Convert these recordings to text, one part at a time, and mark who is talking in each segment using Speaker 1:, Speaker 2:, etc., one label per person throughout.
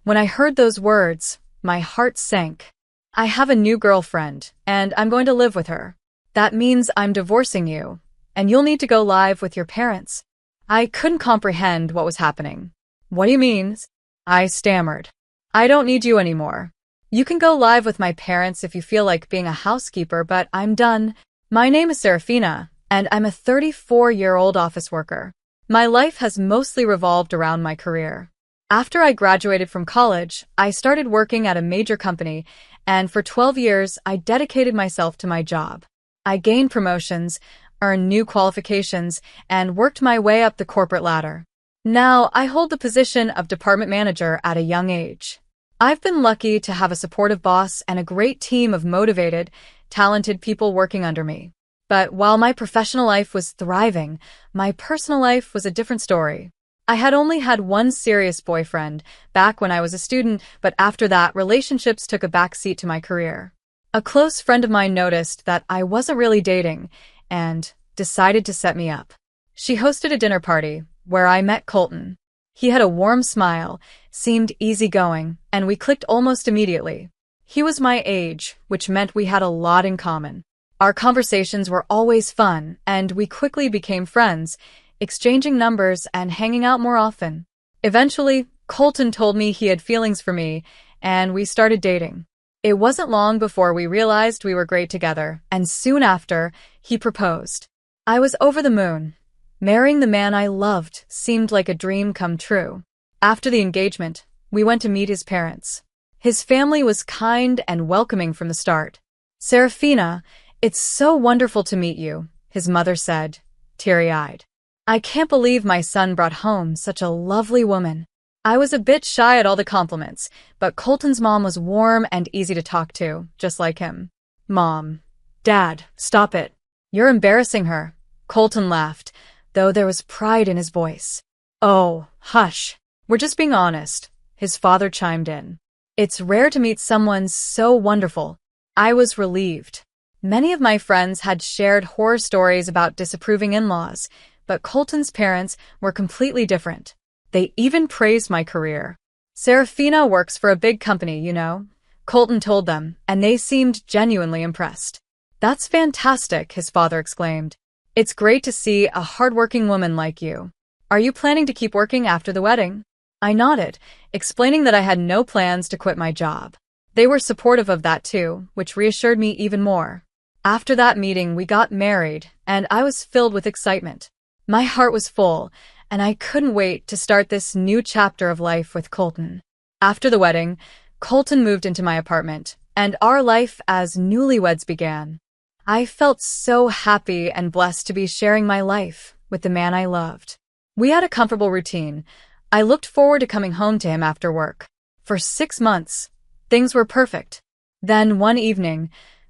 Speaker 1: When I heard those words, my heart sank. I have a new girlfriend, and I'm going to live with her. That means I'm divorcing you, and you'll need to go live with your parents. I couldn't comprehend what was happening. What do you mean? I stammered. I don't need you anymore. You can go live with my parents if you feel like being a housekeeper, but I'm done. My name is Serafina, and I'm a 34-year-old office worker. My life has mostly revolved around my career. After I graduated from college, I started working at a major company, and for 12 years, I dedicated myself to my job. I gained promotions, earned new qualifications, and worked my way up the corporate ladder. Now, I hold the position of department manager at a young age. I've been lucky to have a supportive boss and a great team of motivated, talented people working under me. But while my professional life was thriving, my personal life was a different story. I had only had one serious boyfriend back when I was a student, but after that, relationships took a backseat to my career. A close friend of mine noticed that I wasn't really dating and decided to set me up. She hosted a dinner party where I met Colton. He had a warm smile, seemed easygoing, and we clicked almost immediately. He was my age, which meant we had a lot in common. Our conversations were always fun, and we quickly became friends, exchanging numbers and hanging out more often. Eventually, Colton told me he had feelings for me, and we started dating. It wasn't long before we realized we were great together, and soon after, he proposed. I was over the moon. Marrying the man I loved seemed like a dream come true. After the engagement, we went to meet his parents. His family was kind and welcoming from the start. "Serafina, it's so wonderful to meet you," his mother said, teary-eyed. "I can't believe my son brought home such a lovely woman." I was a bit shy at all the compliments, but Colton's mom was warm and easy to talk to, just like him. "Mom, Dad, stop it. You're embarrassing her," Colton laughed, though there was pride in his voice. "Oh, hush. We're just being honest," his father chimed in. "It's rare to meet someone so wonderful." I was relieved. Many of my friends had shared horror stories about disapproving in-laws, but Colton's parents were completely different. They even praised my career. "Serafina works for a big company, you know," Colton told them, and they seemed genuinely impressed. "That's fantastic," his father exclaimed. "It's great to see a hardworking woman like you. Are you planning to keep working after the wedding?" I nodded, explaining that I had no plans to quit my job. They were supportive of that too, which reassured me even more. After that meeting, we got married, and I was filled with excitement. My heart was full, and I couldn't wait to start this new chapter of life with Colton. After the wedding, Colton moved into my apartment, and our life as newlyweds began. I felt so happy and blessed to be sharing my life with the man I loved. We had a comfortable routine. I looked forward to coming home to him after work. For 6 months, things were perfect. Then one evening,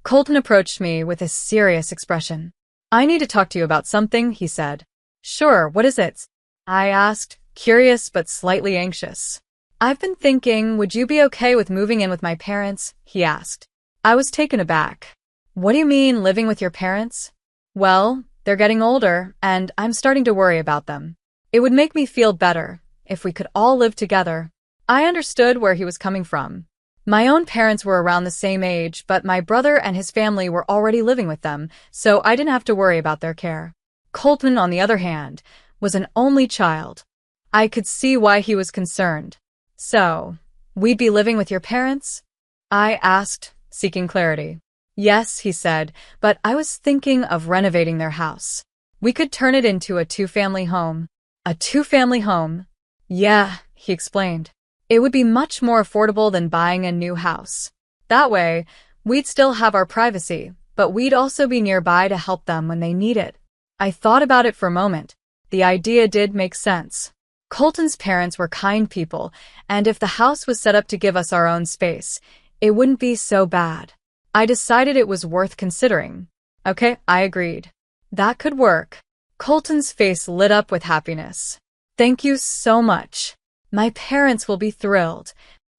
Speaker 1: Colton approached me with a serious expression. "I need to talk to you about something," he said. "Sure, what is it?" I asked, curious but slightly anxious. "I've been thinking, would you be okay with moving in with my parents?" he asked. I was taken aback. "What do you mean, living with your parents?" "Well, they're getting older, and I'm starting to worry about them. It would make me feel better if we could all live together." I understood where he was coming from. My own parents were around the same age, but my brother and his family were already living with them, so I didn't have to worry about their care. Colton, on the other hand, was an only child. I could see why he was concerned. "So, we'd be living with your parents?" I asked, seeking clarity. "Yes," he said, "but I was thinking of renovating their house. We could turn it into a two-family home." "A two-family home?" "Yeah," he explained. "It would be much more affordable than buying a new house. That way, we'd still have our privacy, but we'd also be nearby to help them when they need it." I thought about it for a moment. The idea did make sense. Colton's parents were kind people, and if the house was set up to give us our own space, it wouldn't be so bad. I decided it was worth considering. "Okay," I agreed. "That could work." Colton's face lit up with happiness. "Thank you so much. My parents will be thrilled."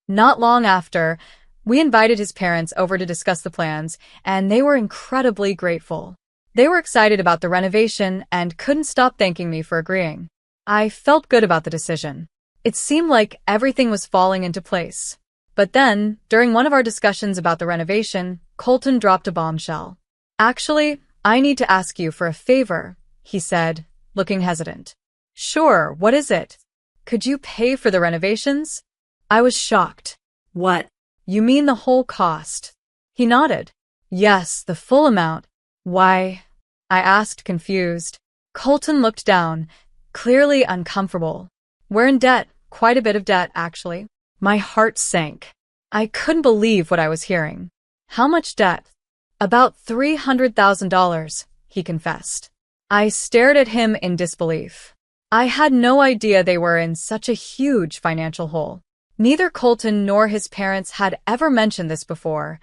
Speaker 1: Not long after, we invited his parents over to discuss the plans, and they were incredibly grateful. They were excited about the renovation and couldn't stop thanking me for agreeing. I felt good about the decision. It seemed like everything was falling into place. But then, during one of our discussions about the renovation, Colton dropped a bombshell. Actually, I need to ask you for a favor, he said, looking hesitant. Sure, what is it? Could you pay for the renovations? I was shocked. What? You mean the whole cost? He nodded. Yes, the full amount. Why? I asked, confused. Colton looked down, clearly uncomfortable. We're in debt, quite a bit of debt, actually. My heart sank. I couldn't believe what I was hearing. How much debt? About $300,000, he confessed. I stared at him in disbelief. I had no idea they were in such a huge financial hole. Neither Colton nor his parents had ever mentioned this before.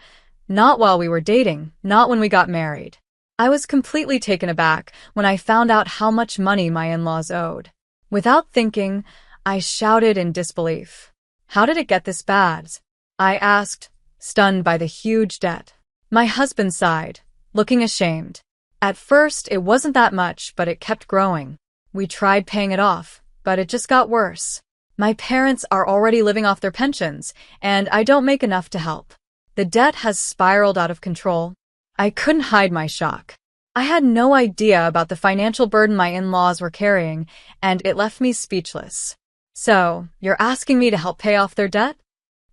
Speaker 1: Not while we were dating, not when we got married. I was completely taken aback when I found out how much money my in-laws owed. Without thinking, I shouted in disbelief. How did it get this bad? I asked, stunned by the huge debt. My husband sighed, looking ashamed. At first, it wasn't that much, but it kept growing. We tried paying it off, but it just got worse. My parents are already living off their pensions, and I don't make enough to help. The debt has spiraled out of control. I couldn't hide my shock. I had no idea about the financial burden my in-laws were carrying, and it left me speechless. So, you're asking me to help pay off their debt?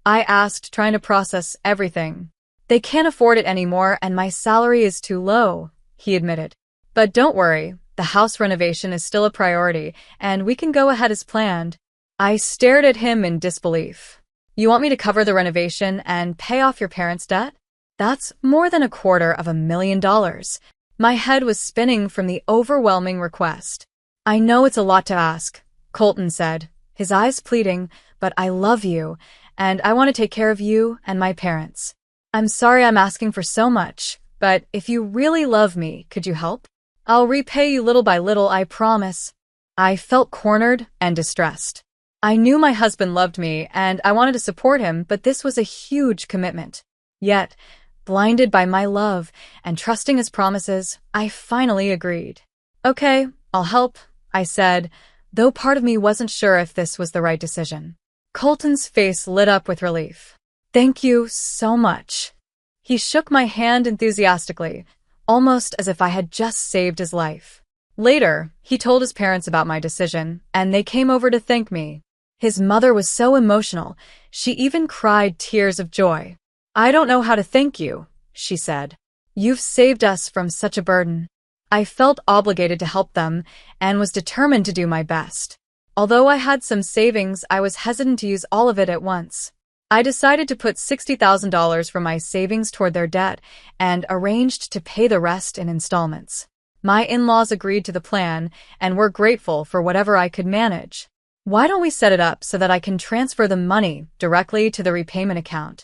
Speaker 1: I asked, trying to process everything. They can't afford it anymore, and my salary is too low, he admitted. But don't worry, the house renovation is still a priority, and we can go ahead as planned. I stared at him in disbelief. You want me to cover the renovation and pay off your parents' debt? That's more than $250,000. My head was spinning from the overwhelming request. I know it's a lot to ask, Colton said, his eyes pleading, but I love you, and I want to take care of you and my parents. I'm sorry I'm asking for so much, but if you really love me, could you help? I'll repay you little by little, I promise. I felt cornered and distressed. I knew my husband loved me, and I wanted to support him, but this was a huge commitment. Yet, blinded by my love and trusting his promises, I finally agreed. Okay, I'll help, I said, though part of me wasn't sure if this was the right decision. Colton's face lit up with relief. Thank you so much. He shook my hand enthusiastically, almost as if I had just saved his life. Later, he told his parents about my decision, and they came over to thank me. His mother was so emotional, she even cried tears of joy. I don't know how to thank you, she said. You've saved us from such a burden. I felt obligated to help them and was determined to do my best. Although I had some savings, I was hesitant to use all of it at once. I decided to put $60,000 from my savings toward their debt and arranged to pay the rest in installments. My in-laws agreed to the plan and were grateful for whatever I could manage. Why don't we set it up so that I can transfer the money directly to the repayment account?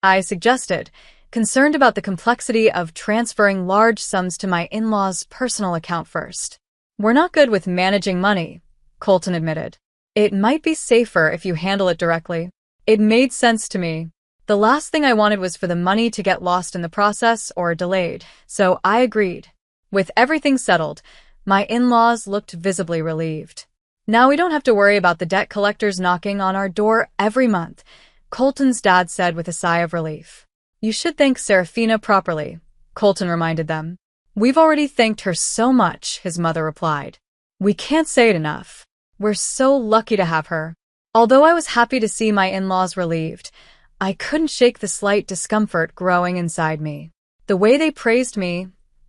Speaker 1: I suggested, concerned about the complexity of transferring large sums to my in-laws' personal account first. We're not good with managing money, Colton admitted. It might be safer if you handle it directly. It made sense to me. The last thing I wanted was for the money to get lost in the process or delayed, so I agreed. With everything settled, my in-laws looked visibly relieved. Now we don't have to worry about the debt collectors knocking on our door every month, Colton's dad said with a sigh of relief. You should thank Serafina properly, Colton reminded them. We've already thanked her so much, his mother replied. We can't say it enough. We're so lucky to have her. Although I was happy to see my in-laws relieved, I couldn't shake the slight discomfort growing inside me. The way they praised me,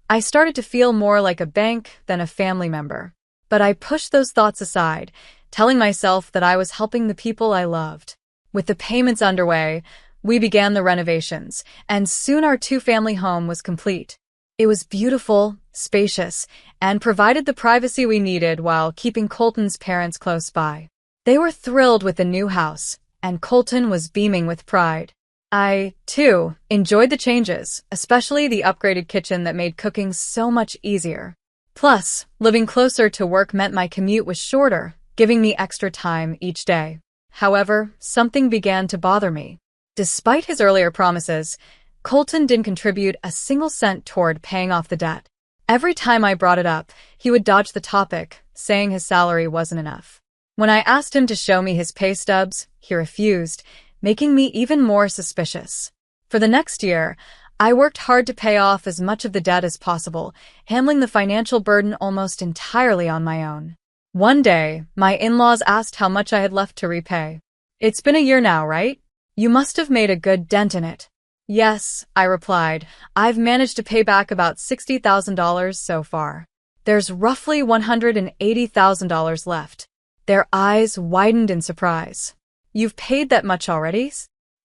Speaker 1: I started to feel more like a bank than a family member. But I pushed those thoughts aside, telling myself that I was helping the people I loved. With the payments underway, we began the renovations, and soon our two-family home was complete. It was beautiful, spacious, and provided the privacy we needed while keeping Colton's parents close by. They were thrilled with the new house, and Colton was beaming with pride. I, too, enjoyed the changes, especially the upgraded kitchen that made cooking so much easier. Plus, living closer to work meant my commute was shorter, giving me extra time each day. However, something began to bother me. Despite his earlier promises, Colton didn't contribute a single cent toward paying off the debt. Every time I brought it up, he would dodge the topic, saying his salary wasn't enough. When I asked him to show me his pay stubs, he refused, making me even more suspicious. For the next year, I worked hard to pay off as much of the debt as possible, handling the financial burden almost entirely on my own. One day, my in-laws asked how much I had left to repay. It's been a year now, right? You must have made a good dent in it. Yes, I replied. I've managed to pay back about $60,000 so far. There's roughly $180,000 left. Their eyes widened in surprise. You've paid that much already?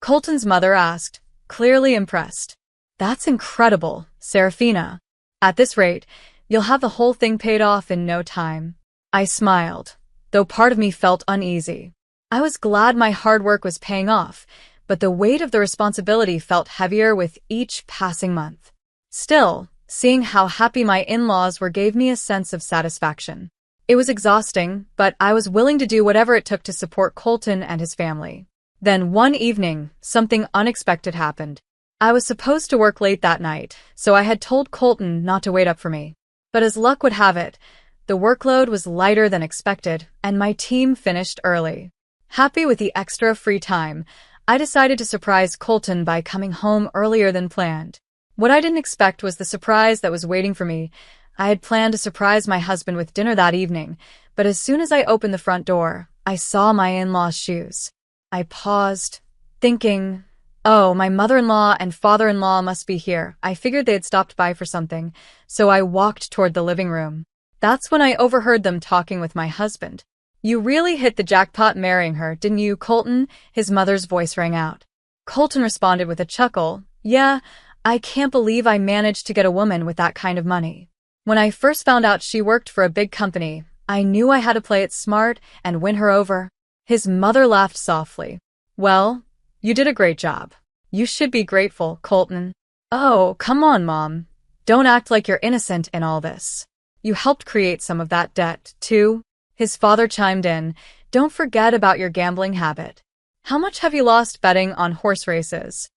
Speaker 1: Colton's mother asked, clearly impressed. That's incredible, Serafina. At this rate, you'll have the whole thing paid off in no time. I smiled, though part of me felt uneasy. I was glad my hard work was paying off, but the weight of the responsibility felt heavier with each passing month. Still, seeing how happy my in-laws were gave me a sense of satisfaction. It was exhausting, but I was willing to do whatever it took to support Colton and his family. Then one evening, something unexpected happened. I was supposed to work late that night, so I had told Colton not to wait up for me. But as luck would have it, the workload was lighter than expected, and my team finished early. Happy with the extra free time, I decided to surprise Colton by coming home earlier than planned. What I didn't expect was the surprise that was waiting for me. I had planned to surprise my husband with dinner that evening, but as soon as I opened the front door, I saw my in-law's shoes. I paused, thinking, oh, my mother-in-law and father-in-law must be here. I figured they had stopped by for something, so I walked toward the living room. That's when I overheard them talking with my husband. You really hit the jackpot marrying her, didn't you, Colton? His mother's voice rang out. Colton responded with a chuckle. Yeah, I can't believe I managed to get a woman with that kind of money. When I first found out she worked for a big company, I knew I had to play it smart and win her over. His mother laughed softly. Well, you did a great job. You should be grateful, Colton. Oh, come on, Mom. Don't act like you're innocent in all this. You helped create some of that debt, too. His father chimed in. Don't forget about your gambling habit. How much have you lost betting on horse races?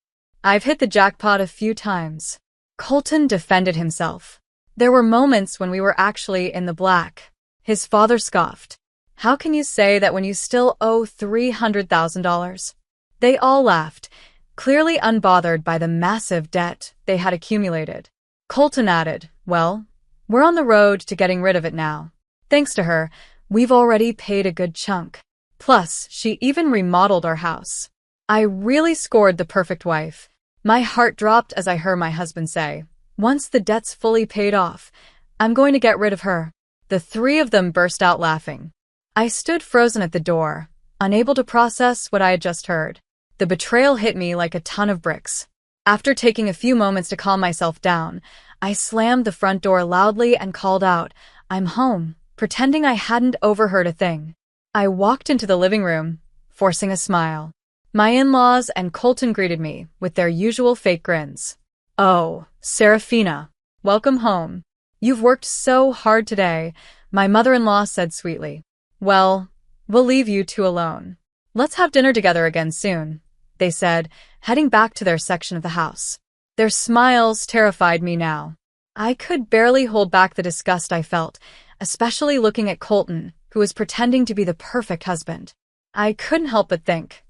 Speaker 1: I've hit the jackpot a few times. Colton defended himself. There were moments when we were actually in the black. His father scoffed. How can you say that when you still owe $300,000? They all laughed, clearly unbothered by the massive debt they had accumulated. Colton added, well, we're on the road to getting rid of it now. Thanks to her, we've already paid a good chunk. Plus, she even remodeled our house. I really scored the perfect wife. My heart dropped as I heard my husband say, once the debt's fully paid off, I'm going to get rid of her. The three of them burst out laughing. I stood frozen at the door, unable to process what I had just heard. The betrayal hit me like a ton of bricks. After taking a few moments to calm myself down, I slammed the front door loudly and called out, I'm home, pretending I hadn't overheard a thing. I walked into the living room, forcing a smile. My in-laws and Colton greeted me with their usual fake grins. Oh, Serafina, welcome home. You've worked so hard today, my mother-in-law said sweetly. Well, we'll leave you two alone. Let's have dinner together again soon, they said, heading back to their section of the house. Their smiles terrified me now. I could barely hold back the disgust I felt, especially looking at Colton, who was pretending to be the perfect husband. I couldn't help but think,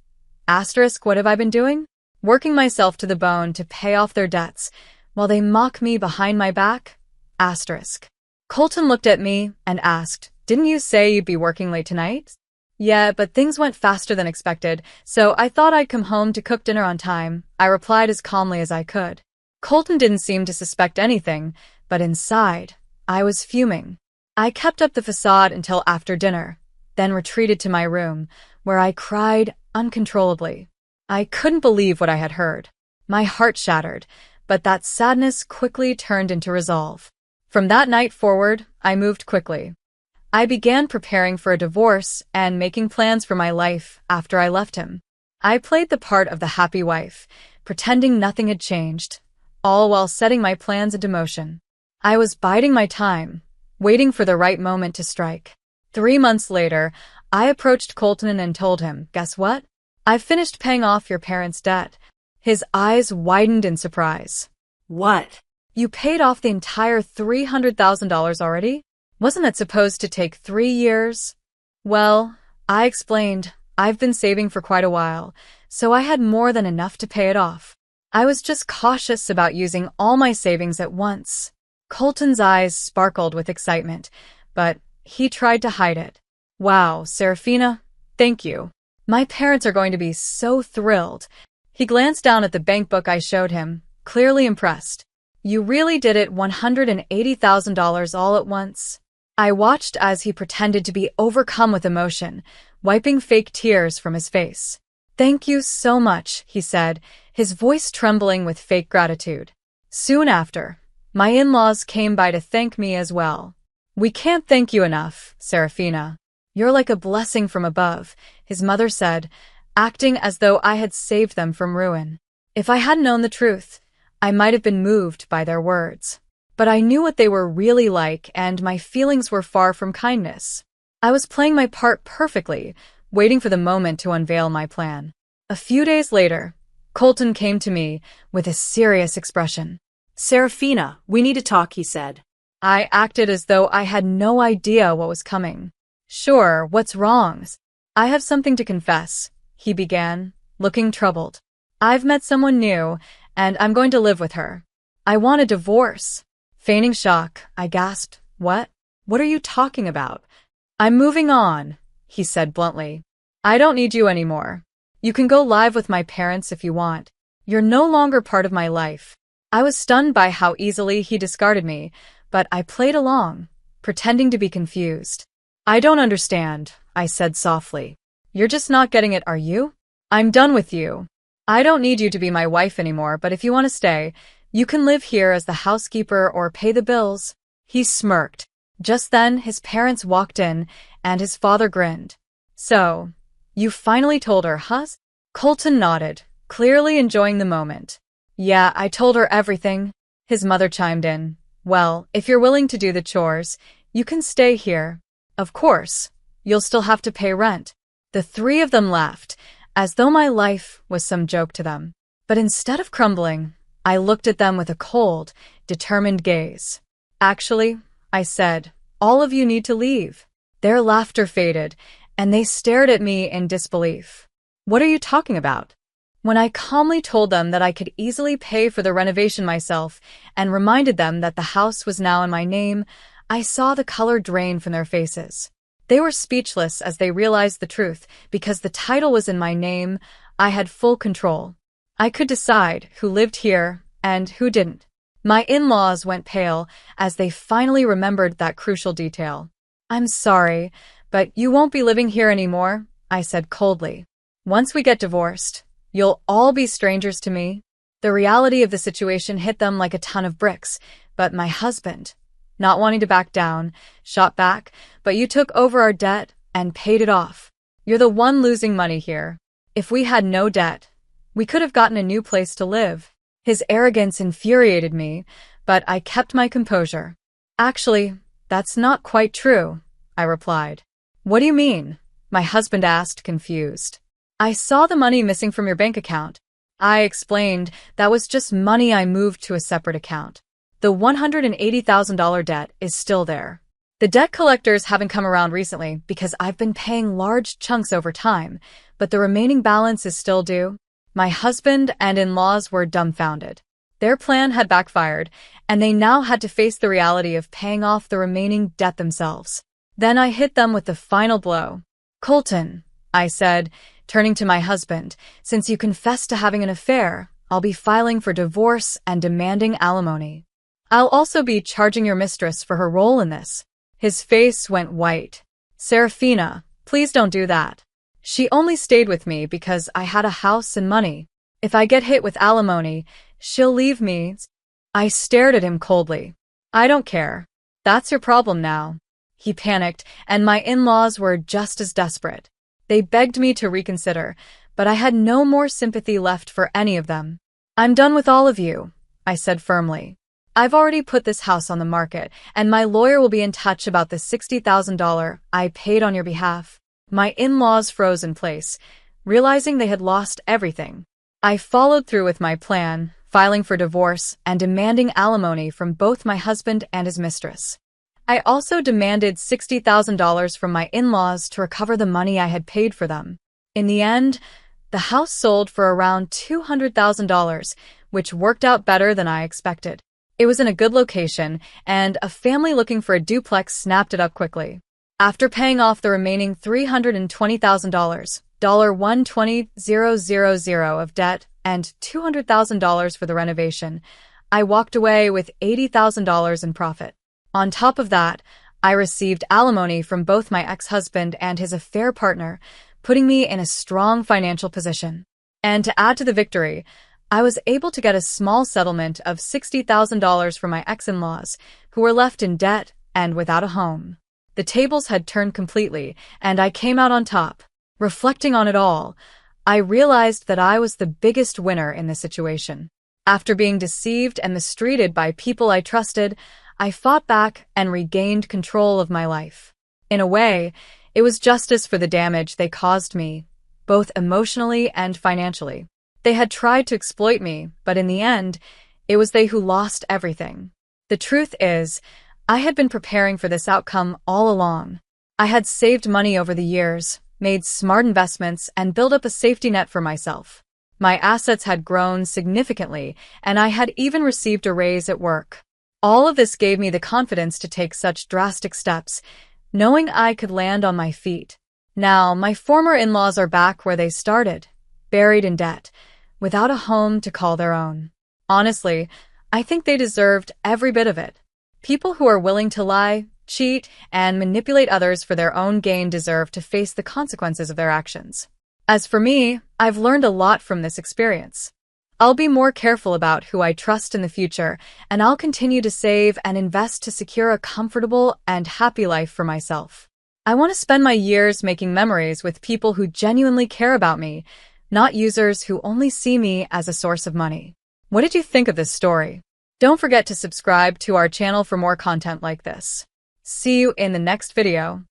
Speaker 1: what have I been doing? Working myself to the bone to pay off their debts, while they mock me behind my back? Colton looked at me and asked, didn't you say you'd be working late tonight? Yeah, but things went faster than expected, so I thought I'd come home to cook dinner on time, I replied as calmly as I could. Colton didn't seem to suspect anything, but inside, I was fuming. I kept up the facade until after dinner, then retreated to my room, where I cried uncontrollably. I couldn't believe what I had heard. My heart shattered, but that sadness quickly turned into resolve. From that night forward, I moved quickly. I began preparing for a divorce and making plans for my life after I left him. I played the part of the happy wife, pretending nothing had changed, all while setting my plans into motion. I was biding my time, waiting for the right moment to strike. 3 months later, I approached Colton and told him, guess what? I've finished paying off your parents' debt. His eyes widened in surprise.
Speaker 2: What?
Speaker 1: You paid off the entire $300,000 already? Wasn't that supposed to take 3 years? Well, I explained, I've been saving for quite a while, so I had more than enough to pay it off. I was just cautious about using all my savings at once. Colton's eyes sparkled with excitement, but he tried to hide it. Wow, Serafina, thank you. My parents are going to be so thrilled. He glanced down at the bank book I showed him, clearly impressed. You really did it, $180,000 all at once. I watched as he pretended to be overcome with emotion, wiping fake tears from his face. Thank you so much, he said, his voice trembling with fake gratitude. Soon after, my in-laws came by to thank me as well. We can't thank you enough, Serafina. You're like a blessing from above, his mother said, acting as though I had saved them from ruin. If I hadn't known the truth, I might have been moved by their words. But I knew what they were really like, and my feelings were far from kindness. I was playing my part perfectly, waiting for the moment to unveil my plan. A few days later, Colton came to me with a serious expression.
Speaker 2: Serafina, we need to talk, he said.
Speaker 1: I acted as though I had no idea what was coming. Sure, what's wrong? I have something to confess, he began, looking troubled. I've met someone new, and I'm going to live with her. I want a divorce. Feigning shock, I gasped, What? What are you talking about? I'm moving on, he said bluntly. I don't need you anymore. You can go live with my parents if you want. You're no longer part of my life. I was stunned by how easily he discarded me, but I played along, pretending to be confused. I don't understand, I said softly. You're just not getting it, are you? I'm done with you. I don't need you to be my wife anymore, but if you want to stay, you can live here as the housekeeper or pay the bills. He smirked. Just then, his parents walked in, and his father grinned. So, you finally told her, huh? Colton nodded, clearly enjoying the moment. Yeah, I told her everything. His mother chimed in. Well, if you're willing to do the chores, you can stay here. Of course, you'll still have to pay rent. The three of them laughed, as though my life was some joke to them. But instead of crumbling, I looked at them with a cold, determined gaze. Actually, I said, all of you need to leave. Their laughter faded, and they stared at me in disbelief. What are you talking about? When I calmly told them that I could easily pay for the renovation myself and reminded them that the house was now in my name, I saw the color drain from their faces. They were speechless as they realized the truth. Because the title was in my name, I had full control. I could decide who lived here and who didn't. My in-laws went pale as they finally remembered that crucial detail. I'm sorry, but you won't be living here anymore, I said coldly. Once we get divorced, you'll all be strangers to me. The reality of the situation hit them like a ton of bricks, but my husband, not wanting to back down, shot back, but you took over our debt and paid it off. You're the one losing money here. If we had no debt, we could have gotten a new place to live. His arrogance infuriated me, but I kept my composure. Actually, that's not quite true, I replied. What do you mean? My husband asked, confused. I saw the money missing from your bank account. I explained that was just money I moved to a separate account. The $180,000 debt is still there. The debt collectors haven't come around recently because I've been paying large chunks over time, but the remaining balance is still due. My husband and in-laws were dumbfounded. Their plan had backfired, and they now had to face the reality of paying off the remaining debt themselves. Then I hit them with the final blow. Colton, I said, turning to my husband, since you confessed to having an affair, I'll be filing for divorce and demanding alimony. I'll also be charging your mistress for her role in this. His face went white. Serafina, please don't do that. She only stayed with me because I had a house and money. If I get hit with alimony, she'll leave me. I stared at him coldly. I don't care. That's your problem now. He panicked, and my in-laws were just as desperate. They begged me to reconsider, but I had no more sympathy left for any of them. I'm done with all of you, I said firmly. I've already put this house on the market, and my lawyer will be in touch about the $60,000 I paid on your behalf. My in-laws froze in place, realizing they had lost everything. I followed through with my plan, filing for divorce and demanding alimony from both my husband and his mistress. I also demanded $60,000 from my in-laws to recover the money I had paid for them. In the end, the house sold for around $200,000, which worked out better than I expected. It was in a good location, and a family looking for a duplex snapped it up quickly. After paying off the remaining $320,000, $120,000 of debt, and $200,000 for the renovation, I walked away with $80,000 in profit. On top of that, I received alimony from both my ex-husband and his affair partner, putting me in a strong financial position. And to add to the victory, I was able to get a small settlement of $60,000 from my ex-in-laws, who were left in debt and without a home. The tables had turned completely, and I came out on top. Reflecting on it all, I realized that I was the biggest winner in this situation. After being deceived and mistreated by people I trusted, I fought back and regained control of my life. In a way, it was justice for the damage they caused me, both emotionally and financially. They had tried to exploit me, but in the end, it was they who lost everything. The truth is, I had been preparing for this outcome all along. I had saved money over the years, made smart investments, and built up a safety net for myself. My assets had grown significantly, and I had even received a raise at work. All of this gave me the confidence to take such drastic steps, knowing I could land on my feet. Now, my former in-laws are back where they started, buried in debt, without a home to call their own. Honestly, I think they deserved every bit of it. People who are willing to lie, cheat, and manipulate others for their own gain deserve to face the consequences of their actions. As for me, I've learned a lot from this experience. I'll be more careful about who I trust in the future, and I'll continue to save and invest to secure a comfortable and happy life for myself. I want to spend my years making memories with people who genuinely care about me, not users who only see me as a source of money. What did you think of this story? Don't forget to subscribe to our channel for more content like this. See you in the next video.